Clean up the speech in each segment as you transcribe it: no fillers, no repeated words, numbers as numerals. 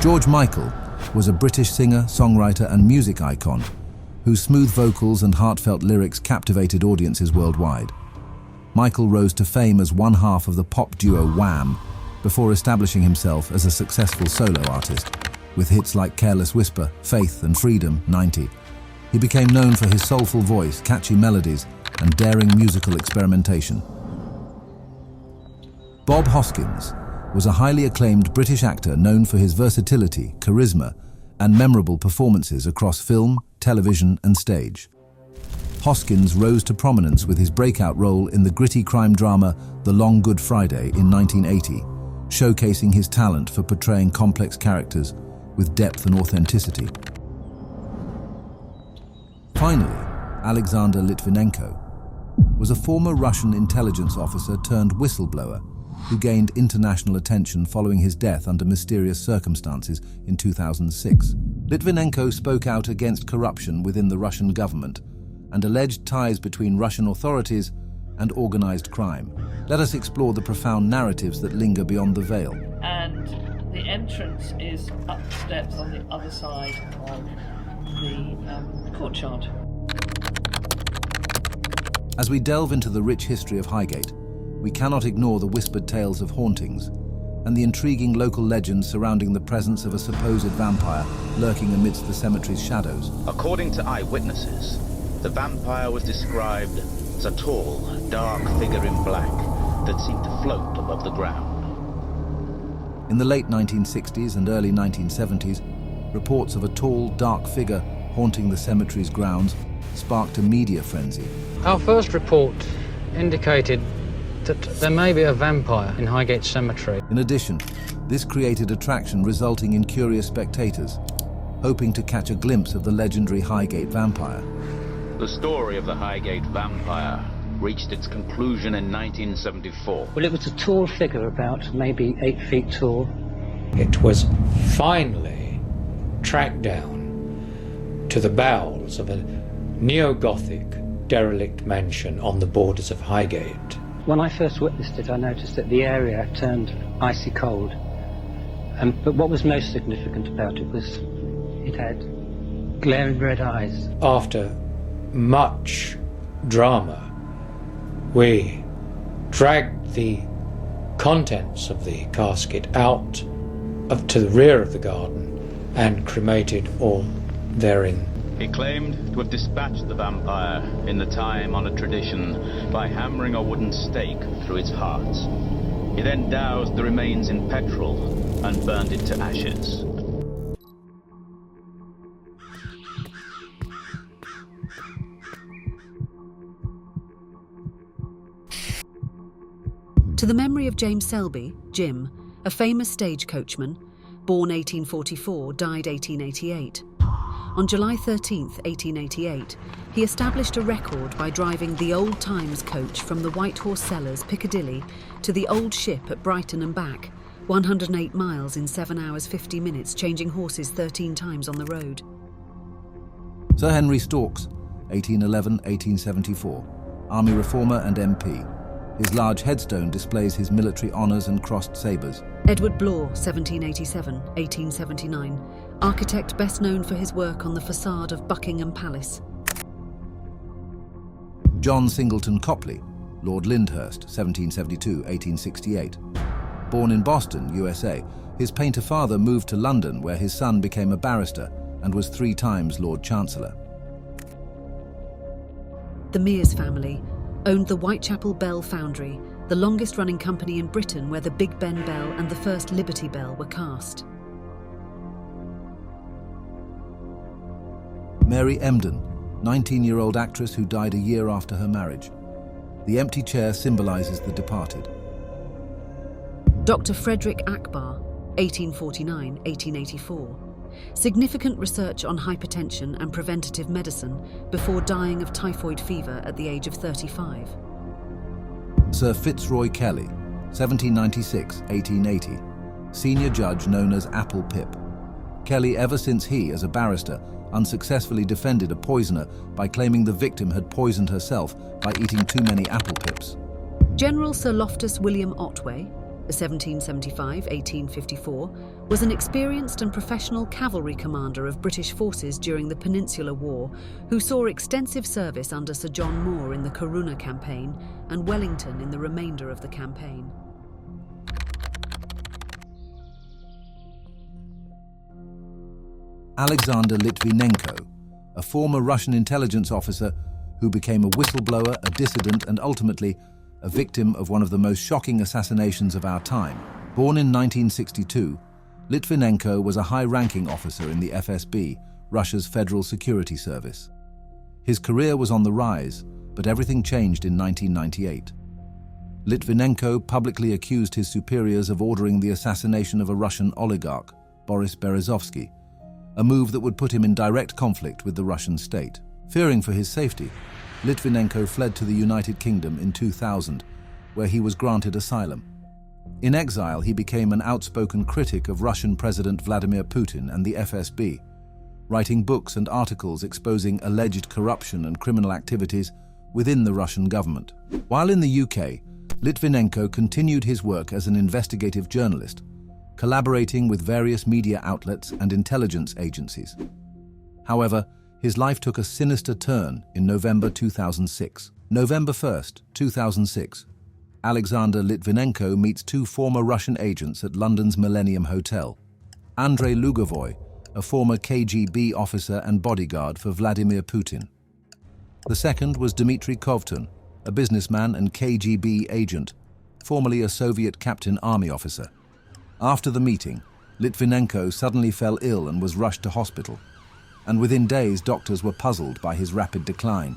George Michael was a British singer, songwriter and music icon whose smooth vocals and heartfelt lyrics captivated audiences worldwide. Michael rose to fame as one half of the pop duo Wham! Before establishing himself as a successful solo artist. With hits like Careless Whisper, Faith and Freedom, 90. He became known for his soulful voice, catchy melodies and daring musical experimentation. Bob Hoskins was a highly acclaimed British actor known for his versatility, charisma and memorable performances across film, television and stage. Hoskins rose to prominence with his breakout role in the gritty crime drama The Long Good Friday in 1980, showcasing his talent for portraying complex characters with depth and authenticity. Finally, Alexander Litvinenko was a former Russian intelligence officer turned whistleblower who gained international attention following his death under mysterious circumstances in 2006. Litvinenko spoke out against corruption within the Russian government and alleged ties between Russian authorities and organized crime. Let us explore the profound narratives that linger beyond the veil. And the entrance is up the steps on the other side of the courtyard. As we delve into the rich history of Highgate, we cannot ignore the whispered tales of hauntings and the intriguing local legends surrounding the presence of a supposed vampire lurking amidst the cemetery's shadows. According to eyewitnesses, the vampire was described as a tall, dark figure in black that seemed to float above the ground. In the late 1960s and early 1970s, reports of a tall, dark figure haunting the cemetery's grounds sparked a media frenzy. Our first report indicated that there may be a vampire in Highgate Cemetery. In addition, this created attraction resulting in curious spectators, hoping to catch a glimpse of the legendary Highgate vampire. The story of the Highgate vampire reached its conclusion in 1974. Well, it was a tall figure, about maybe 8 feet tall. It was finally tracked down to the bowels of a neo-Gothic derelict mansion on the borders of Highgate. When I first witnessed it, I noticed that the area turned icy cold. But what was most significant about it was it had glaring red eyes. After much drama, we dragged the contents of the casket out to the rear of the garden and cremated all therein. He claimed to have dispatched the vampire in the time-honored tradition by hammering a wooden stake through its heart. He then doused the remains in petrol and burned it to ashes. To the memory of James Selby, Jim, a famous stagecoachman, born 1844, died 1888. On July 13, 1888, he established a record by driving the Old Times coach from the White Horse Cellars, Piccadilly, to the Old Ship at Brighton and back, 108 miles in 7 hours 50 minutes, changing horses 13 times on the road. Sir Henry Storks, 1811-1874, Army reformer and MP. His large headstone displays his military honours and crossed sabres. Edward Blore, 1787-1879, architect best known for his work on the facade of Buckingham Palace. John Singleton Copley, Lord Lyndhurst, 1772-1868. Born in Boston, USA, his painter father moved to London where his son became a barrister and was 3 times Lord Chancellor. The Mears family owned the Whitechapel Bell Foundry, the longest-running company in Britain where the Big Ben Bell and the first Liberty Bell were cast. Mary Emden, 19-year-old actress who died a year after her marriage. The empty chair symbolises the departed. Dr. Frederick Akbar, 1849-1884. Significant research on hypertension and preventative medicine before dying of typhoid fever at the age of 35. Sir Fitzroy Kelly, 1796-1880. Senior judge known as Apple Pip. Kelly, ever since he, as a barrister, unsuccessfully defended a poisoner by claiming the victim had poisoned herself by eating too many apple pips. General Sir Loftus William Otway, a 1775-1854, was an experienced and professional cavalry commander of British forces during the Peninsular War, who saw extensive service under Sir John Moore in the Corunna campaign and Wellington in the remainder of the campaign. Alexander Litvinenko, a former Russian intelligence officer who became a whistleblower, a dissident, and ultimately a victim of one of the most shocking assassinations of our time. Born in 1962, Litvinenko was a high-ranking officer in the FSB, Russia's Federal Security Service. His career was on the rise, but everything changed in 1998. Litvinenko publicly accused his superiors of ordering the assassination of a Russian oligarch, Boris Berezovsky, a move that would put him in direct conflict with the Russian state. Fearing for his safety, Litvinenko fled to the United Kingdom in 2000, where he was granted asylum. In exile, he became an outspoken critic of Russian President Vladimir Putin and the FSB, writing books and articles exposing alleged corruption and criminal activities within the Russian government. While in the UK, Litvinenko continued his work as an investigative journalist, collaborating with various media outlets and intelligence agencies. However, his life took a sinister turn in November 2006. November 1st, 2006, Alexander Litvinenko meets two former Russian agents at London's Millennium Hotel. Andrei Lugovoy, a former KGB officer and bodyguard for Vladimir Putin. The second was Dmitry Kovtun, a businessman and KGB agent, formerly a Soviet Captain Army officer. After the meeting, Litvinenko suddenly fell ill and was rushed to hospital, and within days doctors were puzzled by his rapid decline.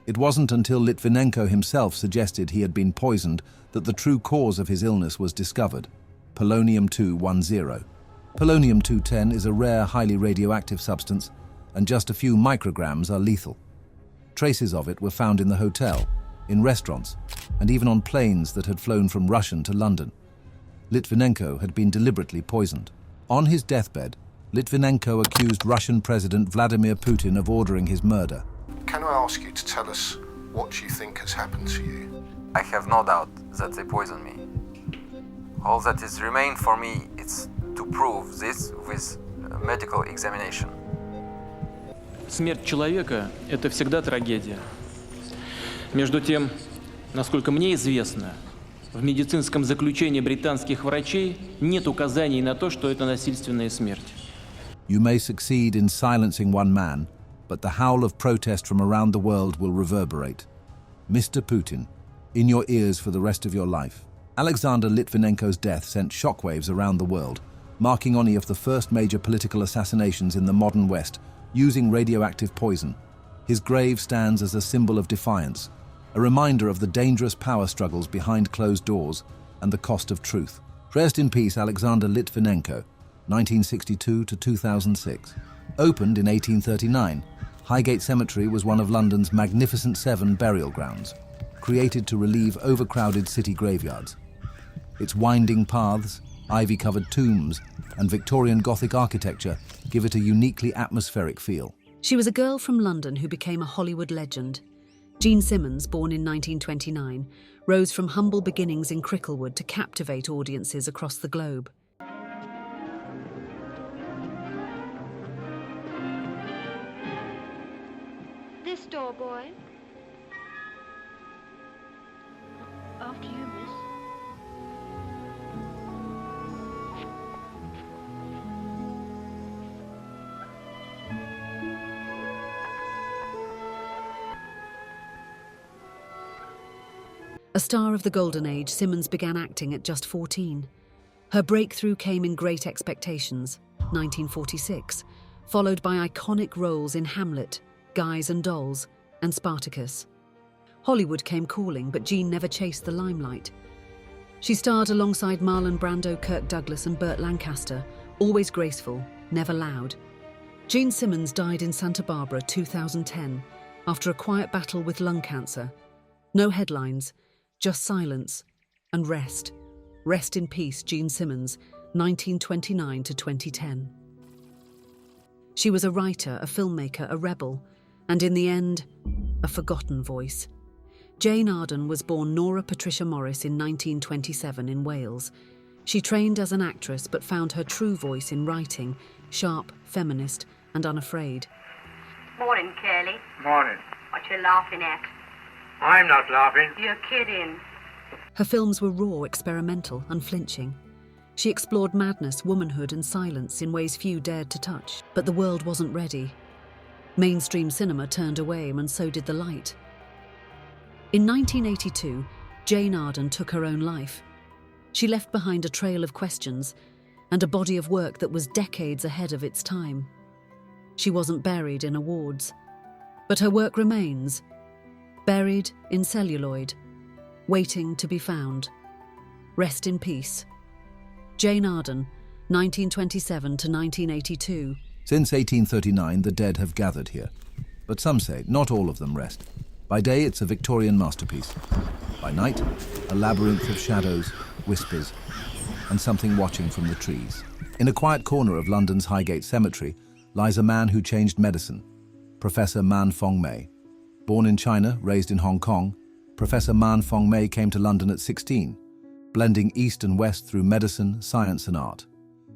It wasn't until Litvinenko himself suggested he had been poisoned that the true cause of his illness was discovered: polonium-210. Polonium-210 is a rare, highly radioactive substance, and just a few micrograms are lethal. Traces of it were found in the hotel, in restaurants, and even on planes that had flown from Russia to London. Litvinenko had been deliberately poisoned. On his deathbed, Litvinenko accused Russian President Vladimir Putin of ordering his murder. Can I ask you to tell us what you think has happened to you? I have no doubt that they poisoned me. All that is remained for me is to prove this with medical examination. Смерть человека – это всегда трагедия. Между тем, насколько мне известно, в медицинском заключении британских врачей нет указаний на то, что это насильственная смерть. You may succeed in silencing one man, but the howl of protest from around the world will reverberate. Mr. Putin, in your ears for the rest of your life. Alexander Litvinenko's death sent shockwaves around the world, marking one of the first major political assassinations in the modern West using radioactive poison. His grave stands as a symbol of defiance, a reminder of the dangerous power struggles behind closed doors and the cost of truth. Rest in peace, Alexander Litvinenko, 1962 to 2006. Opened in 1839, Highgate Cemetery was one of London's magnificent 7 burial grounds, created to relieve overcrowded city graveyards. Its winding paths, ivy-covered tombs, and Victorian Gothic architecture give it a uniquely atmospheric feel. She was a girl from London who became a Hollywood legend. Jean Simmons, born in 1929, rose from humble beginnings in Cricklewood to captivate audiences across the globe. This door, boy. After you, miss. A star of the Golden Age, Simmons began acting at just 14. Her breakthrough came in Great Expectations, 1946, followed by iconic roles in Hamlet, Guys and Dolls, and Spartacus. Hollywood came calling, but Jean never chased the limelight. She starred alongside Marlon Brando, Kirk Douglas, and Burt Lancaster, always graceful, never loud. Jean Simmons died in Santa Barbara, 2010, after a quiet battle with lung cancer. No headlines, just silence and rest. Rest in peace, Jean Simmons, 1929 to 2010. She was a writer, a filmmaker, a rebel, and in the end, a forgotten voice. Jane Arden was born Nora Patricia Morris in 1927 in Wales. She trained as an actress but found her true voice in writing, sharp, feminist, and unafraid. Morning, Curly. Morning. What you laughing at? I'm not laughing. You're kidding. Her films were raw, experimental, unflinching. She explored madness, womanhood, and silence in ways few dared to touch. But the world wasn't ready. Mainstream cinema turned away, and so did the light. In 1982, Jane Arden took her own life. She left behind a trail of questions and a body of work that was decades ahead of its time. She wasn't buried in awards, but her work remains, buried in celluloid, waiting to be found. Rest in peace. Jane Arden, 1927 to 1982. Since 1839, the dead have gathered here. But some say not all of them rest. By day, it's a Victorian masterpiece. By night, a labyrinth of shadows, whispers, and something watching from the trees. In a quiet corner of London's Highgate Cemetery lies a man who changed medicine, Professor Man Fong Mei. Born in China, raised in Hong Kong, Professor Man Fong Mei came to London at 16, blending East and West through medicine, science and art.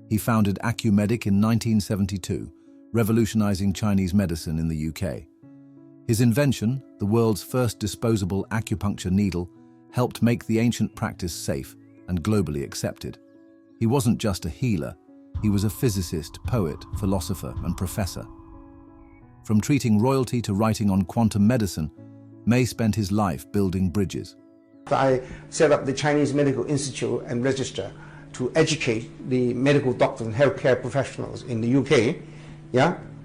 He founded AcuMedic in 1972, revolutionizing Chinese medicine in the UK. His invention, the world's first disposable acupuncture needle, helped make the ancient practice safe and globally accepted. He wasn't just a healer, he was a physicist, poet, philosopher and professor. From treating royalty to writing on quantum medicine, Mei spent his life building bridges. I set up the Chinese Medical Institute and Register to educate the medical doctors and healthcare professionals in the UK,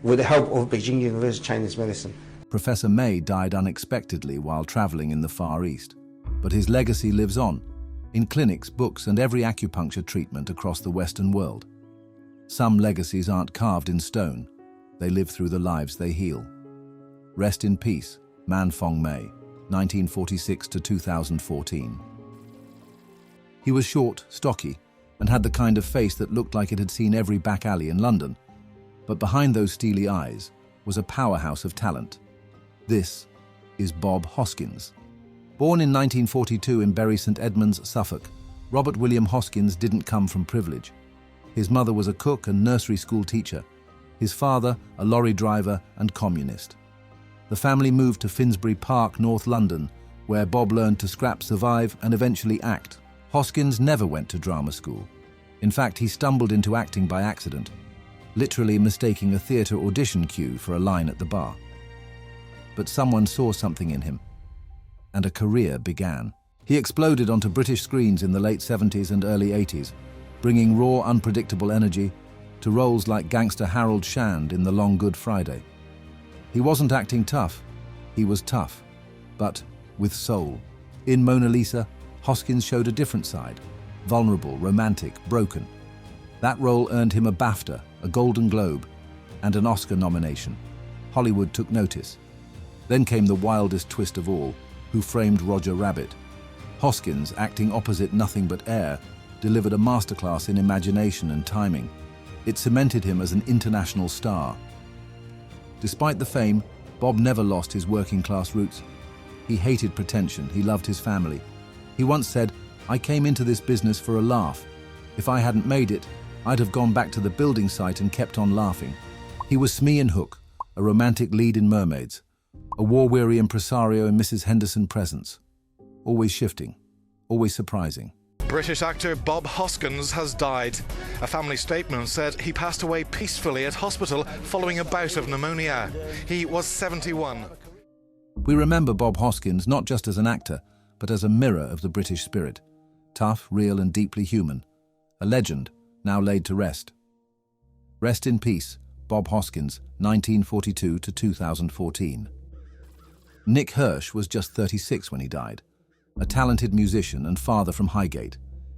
with the help of Beijing University Chinese Medicine. Professor Mei died unexpectedly while traveling in the Far East, but his legacy lives on, in clinics, books, and every acupuncture treatment across the Western world. Some legacies aren't carved in stone, they live through the lives they heal. Rest in peace, Man Fong Mei, 1946 to 2014. He was short, stocky, and had the kind of face that looked like it had seen every back alley in London. But behind those steely eyes was a powerhouse of talent. This is Bob Hoskins. Born in 1942 in Bury St Edmunds, Suffolk, Robert William Hoskins didn't come from privilege. His mother was a cook and nursery school teacher. His father, a lorry driver and communist. The family moved to Finsbury Park, North London, where Bob learned to scrap, survive and eventually act. Hoskins never went to drama school. In fact, he stumbled into acting by accident, literally mistaking a theatre audition cue for a line at the bar. But someone saw something in him, and a career began. He exploded onto British screens in the late 70s and early 80s, bringing raw, unpredictable energy to roles like gangster Harold Shand in The Long Good Friday. He wasn't acting tough, he was tough, but with soul. In Mona Lisa, Hoskins showed a different side, vulnerable, romantic, broken. That role earned him a BAFTA, a Golden Globe, and an Oscar nomination. Hollywood took notice. Then came the wildest twist of all, Who Framed Roger Rabbit. Hoskins, acting opposite Nothing But Air, delivered a masterclass in imagination and timing. It cemented him as an international star. Despite the fame, Bob never lost his working-class roots. He hated pretension, he loved his family. He once said, "I came into this business for a laugh. If I hadn't made it, I'd have gone back to the building site and kept on laughing." He was Smee and Hook, a romantic lead in Mermaids, a war-weary impresario in Mrs. Henderson Presents. Always shifting, always surprising. British actor Bob Hoskins has died. A family statement said he passed away peacefully at hospital following a bout of pneumonia. He was 71. We remember Bob Hoskins not just as an actor, but as a mirror of the British spirit. Tough, real and deeply human. A legend, now laid to rest. Rest in peace, Bob Hoskins, 1942 to 2014. Nick Hirsch was just 36 when he died. A talented musician and father from Highgate,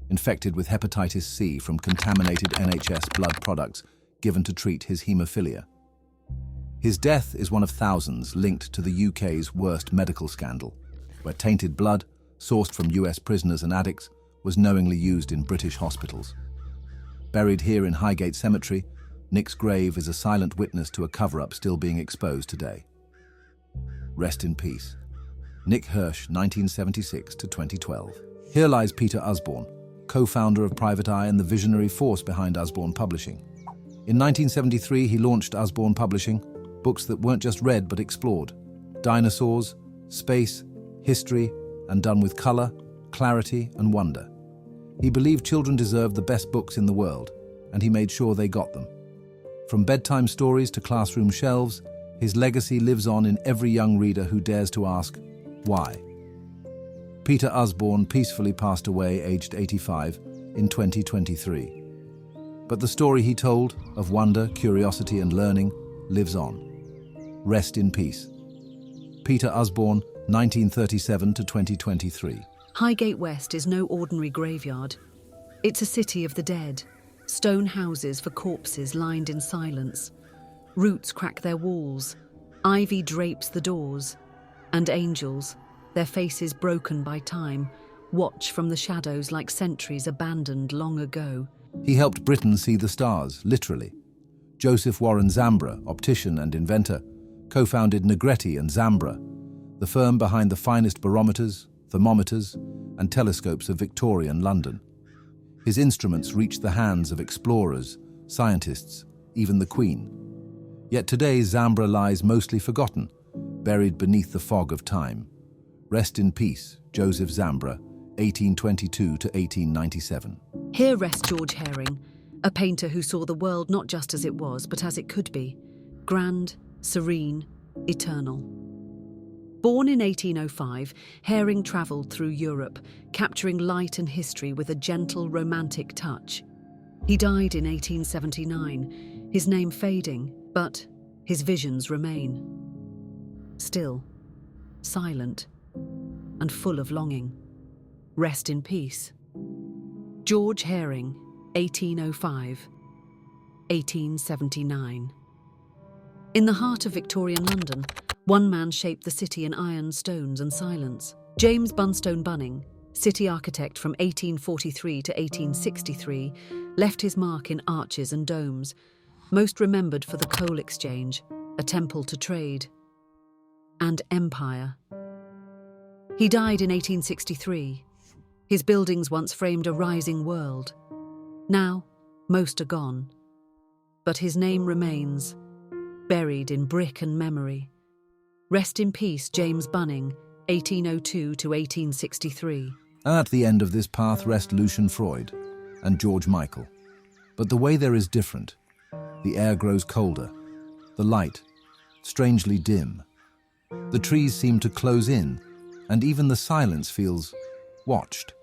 infected with hepatitis C from contaminated NHS blood products given to treat his haemophilia. His death is one of thousands linked to the UK's worst medical scandal, where tainted blood, sourced from US prisoners and addicts, was knowingly used in British hospitals. Buried here in Highgate Cemetery, Nick's grave is a silent witness to a cover-up still being exposed today. Rest in peace. Nick Hirsch, 1976 to 2012. Here lies Peter Usborne, co-founder of Private Eye and the visionary force behind Usborne Publishing. In 1973, he launched Usborne Publishing, books that weren't just read but explored. Dinosaurs, space, history, and done with color, clarity, and wonder. He believed children deserved the best books in the world, and he made sure they got them. From bedtime stories to classroom shelves, his legacy lives on in every young reader who dares to ask, why? Peter Usborne peacefully passed away aged 85 in 2023. But the story he told of wonder, curiosity, and learning lives on. Rest in peace. Peter Usborne, 1937 to 2023. Highgate West is no ordinary graveyard. It's a city of the dead. Stone houses for corpses lined in silence. Roots crack their walls. Ivy drapes the doors. And angels, their faces broken by time, watch from the shadows like sentries abandoned long ago. He helped Britain see the stars, literally. Joseph Warren Zambra, optician and inventor, co-founded Negretti and Zambra, the firm behind the finest barometers, thermometers, and telescopes of Victorian London. His instruments reached the hands of explorers, scientists, even the Queen. Yet today Zambra lies mostly forgotten, buried beneath the fog of time. Rest in peace, Joseph Zambra, 1822 to 1897. Here rests George Herring, a painter who saw the world not just as it was, but as it could be, grand, serene, eternal. Born in 1805, Herring travelled through Europe, capturing light and history with a gentle, romantic touch. He died in 1879, his name fading, but his visions remain. Still, silent, and full of longing. Rest in peace. George Herring, 1805, 1879. In the heart of Victorian London, one man shaped the city in iron, stones and silence. James Bunstone Bunning, city architect from 1843 to 1863, left his mark in arches and domes, most remembered for the coal exchange, a temple to trade, and empire. He died in 1863. His buildings once framed a rising world. Now, most are gone. But his name remains, buried in brick and memory. Rest in peace, James Bunning, 1802 to 1863. At the end of this path rest Lucian Freud and George Michael. But the way there is different. The air grows colder. The light, strangely dim. The trees seem to close in, and even the silence feels watched.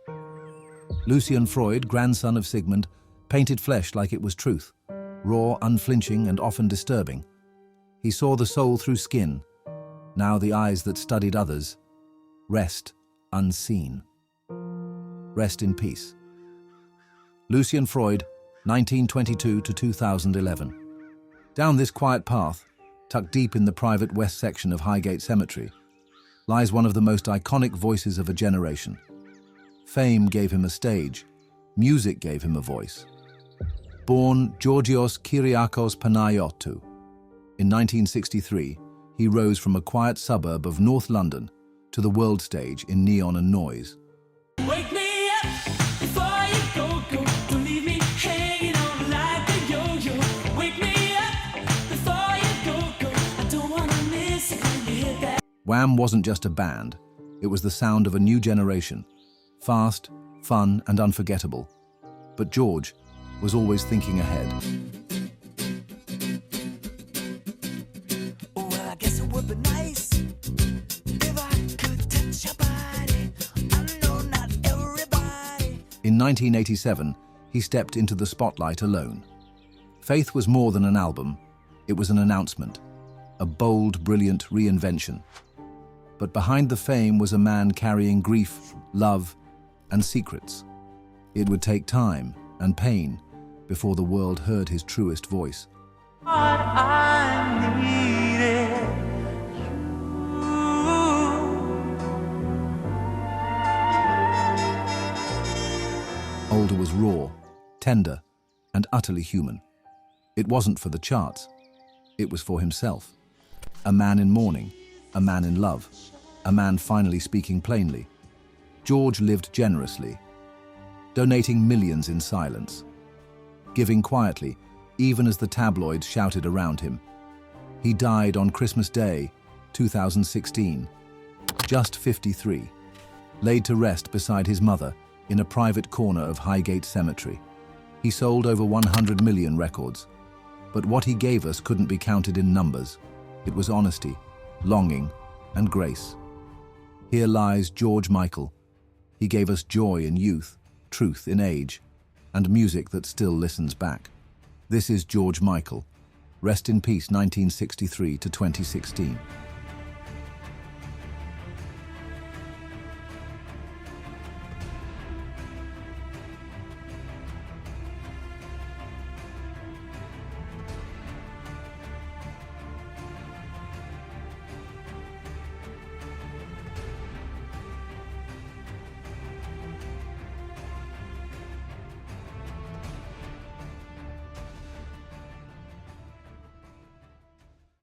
Lucian Freud, grandson of Sigmund, painted flesh like it was truth, raw, unflinching, and often disturbing. He saw the soul through skin. Now the eyes that studied others rest unseen. Rest in peace. Lucian Freud, 1922 to 2011. Down this quiet path, tucked deep in the private west section of Highgate Cemetery, lies one of the most iconic voices of a generation. Fame gave him a stage. Music gave him a voice. Born Georgios Kyriakos Panayotou, in 1963, he rose from a quiet suburb of North London to the world stage in neon and noise. Wake me up before you go. Don't leave me hanging on like a yo-yo. Wake me up before you go. I don't wanna miss it when you hit that. Wham wasn't just a band, it was the sound of a new generation. Fast, fun, and unforgettable. But George was always thinking ahead. Well, I guess it would be nice if I could touch your body. I know not everybody. In 1987, he stepped into the spotlight alone. Faith was more than an album, it was an announcement, a bold, brilliant reinvention. But behind the fame was a man carrying grief, love, and secrets. It would take time and pain before the world heard his truest voice. What I needed, Older was raw, tender, and utterly human. It wasn't for the charts. It was for himself. A man in mourning, a man in love, a man finally speaking plainly. George lived generously, donating millions in silence, giving quietly, even as the tabloids shouted around him. He died on Christmas Day, 2016, just 53, laid to rest beside his mother in a private corner of Highgate Cemetery. He sold over 100 million records, but what he gave us couldn't be counted in numbers. It was honesty, longing, and grace. Here lies George Michael. He gave us joy in youth, truth in age, and music that still listens back. This is George Michael. Rest in peace, 1963 to 2016.